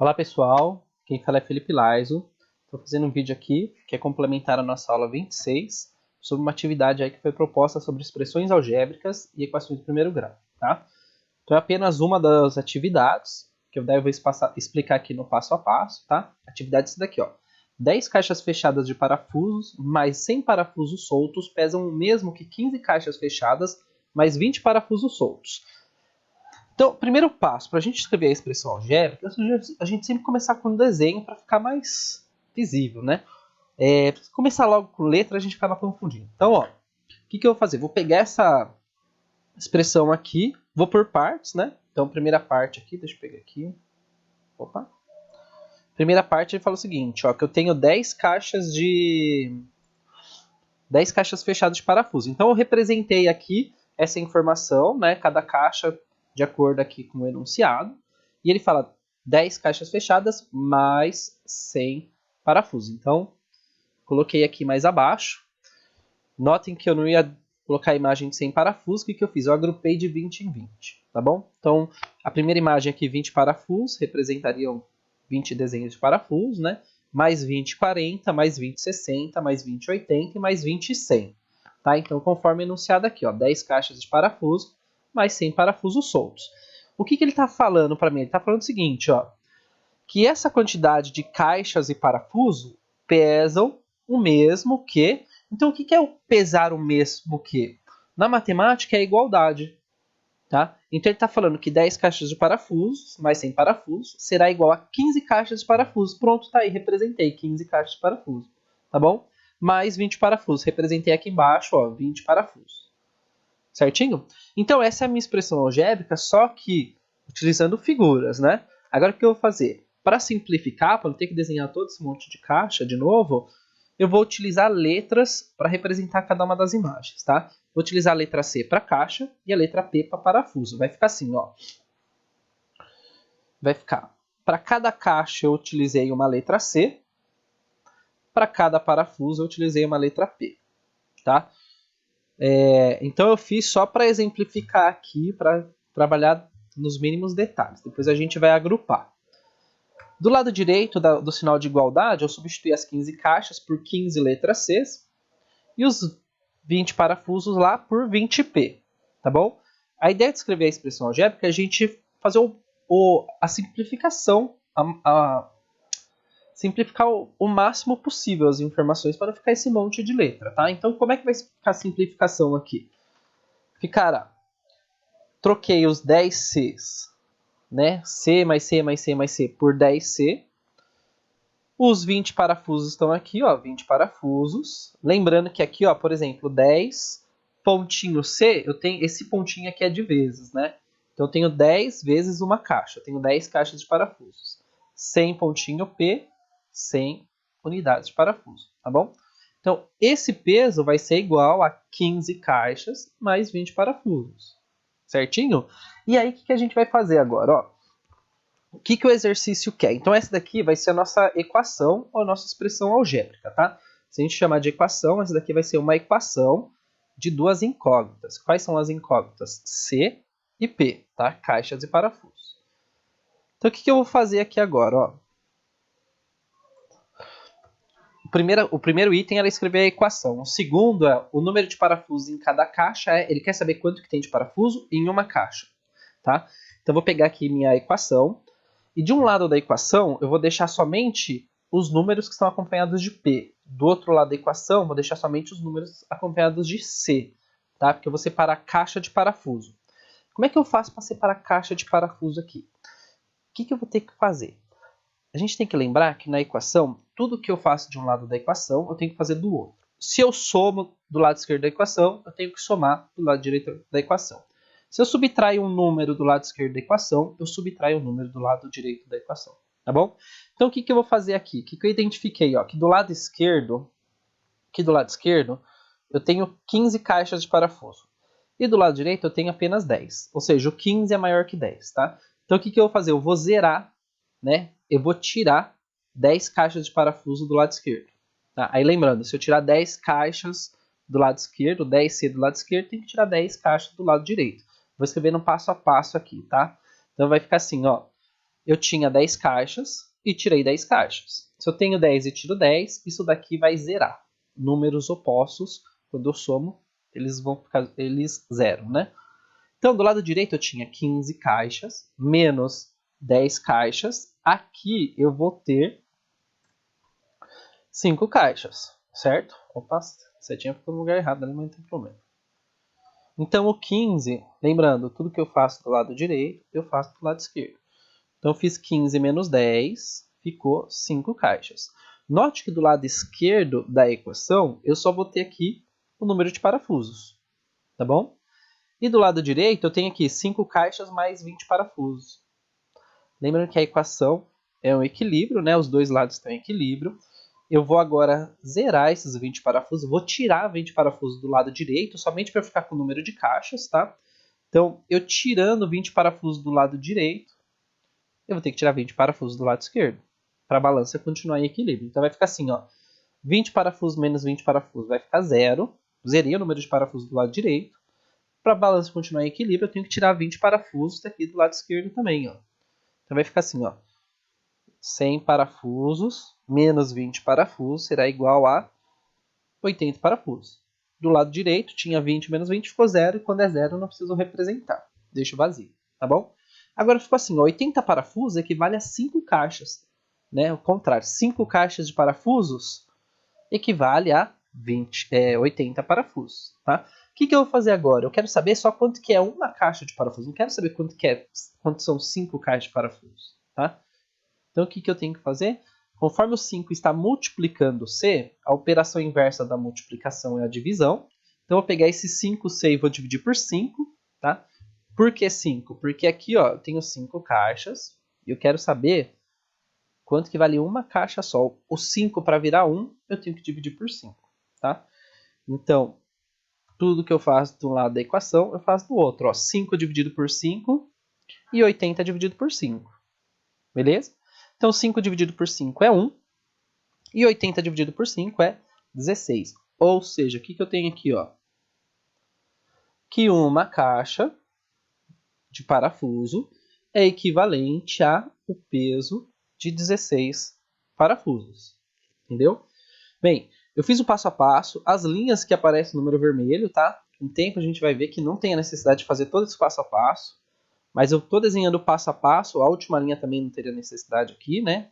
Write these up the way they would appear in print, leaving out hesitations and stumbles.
Olá pessoal, quem fala é Felipe Laiso. Estou fazendo um vídeo aqui que é complementar a nossa aula 26 sobre uma atividade aí que foi proposta sobre expressões algébricas e equações de primeiro grau, tá? Então é apenas uma das atividades que eu vou explicar aqui no passo a passo, tá? Atividade é essa daqui, ó. 10 caixas fechadas de parafusos mais 100 parafusos soltos pesam o mesmo que 15 caixas fechadas mais 20 parafusos soltos. Então, primeiro passo, para a gente escrever a expressão algébrica, eu sugiro a gente sempre começar com um desenho para ficar mais visível, né? Se começar logo com letra, a gente acaba confundindo. Então, ó, o que eu vou fazer? Vou pegar essa expressão aqui, vou por partes, né? Então, primeira parte aqui, deixa eu pegar aqui. Opa. Primeira parte, ele fala o seguinte, ó, que eu tenho 10 caixas fechadas de parafuso. Então, eu representei aqui essa informação, né? Cada caixa de acordo aqui com o enunciado. E ele fala 10 caixas fechadas mais 100 parafusos. Então, coloquei aqui mais abaixo. Notem que eu não ia colocar a imagem de 100 parafusos. O que eu fiz? Eu agrupei de 20 em 20, tá bom? Então, a primeira imagem aqui, 20 parafusos, representariam 20 desenhos de parafusos, né? Mais 20, 40, mais 20, 60, mais 20, 80 e mais 20, 100. Tá? Então, conforme enunciado aqui, ó, 10 caixas de parafuso, mais 100 parafusos soltos. O que ele está falando para mim? Ele está falando o seguinte, ó, que essa quantidade de caixas e parafuso pesam o mesmo que... Então, o que é o pesar o mesmo que? Na matemática é igualdade. Tá? Então ele está falando que 10 caixas de parafusos, mais 100 parafusos, será igual a 15 caixas de parafusos. Pronto, está aí, representei 15 caixas de parafusos. Tá bom? Mais 20 parafusos. Representei aqui embaixo, ó, 20 parafusos. Certinho? Então essa é a minha expressão algébrica, só que utilizando figuras, né? Agora o que eu vou fazer? Para simplificar, para não ter que desenhar todo esse monte de caixa de novo, eu vou utilizar letras para representar cada uma das imagens, tá? Vou utilizar a letra C para caixa e a letra P para parafuso. Vai ficar assim, ó. Vai ficar, para cada caixa eu utilizei uma letra C, para cada parafuso eu utilizei uma letra P, tá? Então eu fiz só para exemplificar aqui, para trabalhar nos mínimos detalhes. Depois a gente vai agrupar. Do lado direito do sinal de igualdade, eu substituí as 15 caixas por 15 letras C e os 20 parafusos lá por 20P, tá bom? A ideia de escrever a expressão algébrica é a gente fazer a simplificação, simplificar o máximo possível as informações para não ficar esse monte de letra, tá? Então, como é que vai ficar a simplificação aqui? Ficará, troquei os 10 Cs, né? C mais C mais C mais C por 10C. Os 20 parafusos estão aqui, ó, 20 parafusos. Lembrando que aqui, ó, por exemplo, 10 pontinho C, eu tenho esse pontinho aqui é de vezes, né? Então eu tenho 10 vezes uma caixa, eu tenho 10 caixas de parafusos. 100 pontinho P, 100 unidades de parafuso, tá bom? Então esse peso vai ser igual a 15 caixas mais 20 parafusos, certinho? E aí o que a gente vai fazer agora, ó? O que o exercício quer? Então essa daqui vai ser a nossa equação ou a nossa expressão algébrica, tá? Se a gente chamar de equação, essa daqui vai ser uma equação de duas incógnitas. Quais são as incógnitas? C e P, tá? Caixas e parafusos. Então o que eu vou fazer aqui agora, ó? O primeiro item é escrever a equação. O segundo é o número de parafusos em cada caixa. Ele quer saber quanto que tem de parafuso em uma caixa, tá? Então eu vou pegar aqui minha equação. E de um lado da equação, eu vou deixar somente os números que estão acompanhados de P. Do outro lado da equação, vou deixar somente os números acompanhados de C, tá? Porque eu vou separar caixa de parafuso. Como é que eu faço para separar caixa de parafuso aqui? O que eu vou ter que fazer? A gente tem que lembrar que na equação, tudo que eu faço de um lado da equação, eu tenho que fazer do outro. Se eu somo do lado esquerdo da equação, eu tenho que somar do lado direito da equação. Se eu subtraio um número do lado esquerdo da equação, eu subtraio um número do lado direito da equação, tá bom? Então o que eu vou fazer aqui? O que eu identifiquei? Ó, que do lado esquerdo, eu tenho 15 caixas de parafuso. E do lado direito eu tenho apenas 10. Ou seja, o 15 é maior que 10, tá? Então o que eu vou fazer? Eu vou zerar, né? Eu vou tirar 10 caixas de parafuso do lado esquerdo. Tá? Aí lembrando, se eu tirar 10 caixas do lado esquerdo, 10C do lado esquerdo, tem que tirar 10 caixas do lado direito. Vou escrever no passo a passo aqui, tá? Então vai ficar assim, ó. eu tinha 10 caixas e tirei 10 caixas. Se eu tenho 10 e tiro 10, isso daqui vai zerar. Números opostos, quando eu somo, eles zeram, né? Então, do lado direito eu tinha 15 caixas, menos 10 caixas. Aqui eu vou ter 5 caixas, certo? Opa, setinha ficou no lugar errado, mas não tem problema. Então, o 15, lembrando, tudo que eu faço do lado direito, eu faço do lado esquerdo. Então, eu fiz 15 menos 10, ficou 5 caixas. Note que do lado esquerdo da equação, eu só vou ter aqui o número de parafusos, tá bom? E do lado direito, eu tenho aqui 5 caixas mais 20 parafusos. Lembrando que a equação é um equilíbrio, né? Os dois lados estão em equilíbrio. Eu vou agora zerar esses 20 parafusos. Vou tirar 20 parafusos do lado direito, somente para ficar com o número de caixas, tá? Então, eu tirando 20 parafusos do lado direito, eu vou ter que tirar 20 parafusos do lado esquerdo, para a balança continuar em equilíbrio. Então, vai ficar assim, ó. 20 parafusos menos 20 parafusos vai ficar 0. Zerei o número de parafusos do lado direito. Para a balança continuar em equilíbrio, eu tenho que tirar 20 parafusos daqui do lado esquerdo também, ó. Então, vai ficar assim, ó. 100 parafusos menos 20 parafusos será igual a 80 parafusos. Do lado direito, tinha 20 menos 20, ficou 0. E quando é 0, eu não preciso representar. Deixo vazio, tá bom? Agora ficou assim, ó, 80 parafusos equivale a 5 caixas. Né? O contrário, 5 caixas de parafusos equivale a 80 parafusos. Tá? O que eu vou fazer agora? Eu quero saber só quanto que é uma caixa de parafuso. Não quero saber quanto são 5 caixas de parafusos. Tá? Então, o que eu tenho que fazer? Conforme o 5 está multiplicando C, a operação inversa da multiplicação é a divisão. Então, eu vou pegar esse 5C e vou dividir por 5. Tá? Por que 5? Porque aqui ó, eu tenho 5 caixas e eu quero saber quanto que vale uma caixa só. O 5 para virar 1, eu tenho que dividir por 5. Tá? Então, tudo que eu faço de um lado da equação, eu faço do outro. Ó, 5 dividido por 5 e 80 dividido por 5. Beleza? Então, 5 dividido por 5 é 1. E 80 dividido por 5 é 16. Ou seja, o que eu tenho aqui? Ó? Que uma caixa de parafuso é equivalente ao peso de 16 parafusos. Entendeu? Bem, eu fiz o passo a passo. As linhas que aparecem no número vermelho, tá? Com o tempo a gente vai ver que não tem a necessidade de fazer todo esse passo a passo. Mas eu estou desenhando passo a passo. A última linha também não teria necessidade aqui, né?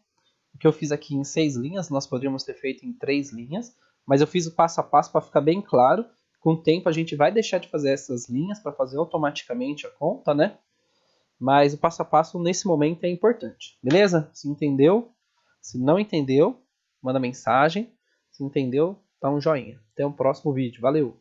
O que eu fiz aqui em 6 linhas, nós poderíamos ter feito em 3 linhas. Mas eu fiz o passo a passo para ficar bem claro. Com o tempo a gente vai deixar de fazer essas linhas para fazer automaticamente a conta, né? Mas o passo a passo nesse momento é importante. Beleza? Se entendeu? Se não entendeu, manda mensagem. Se entendeu, dá um joinha. Até o próximo vídeo. Valeu!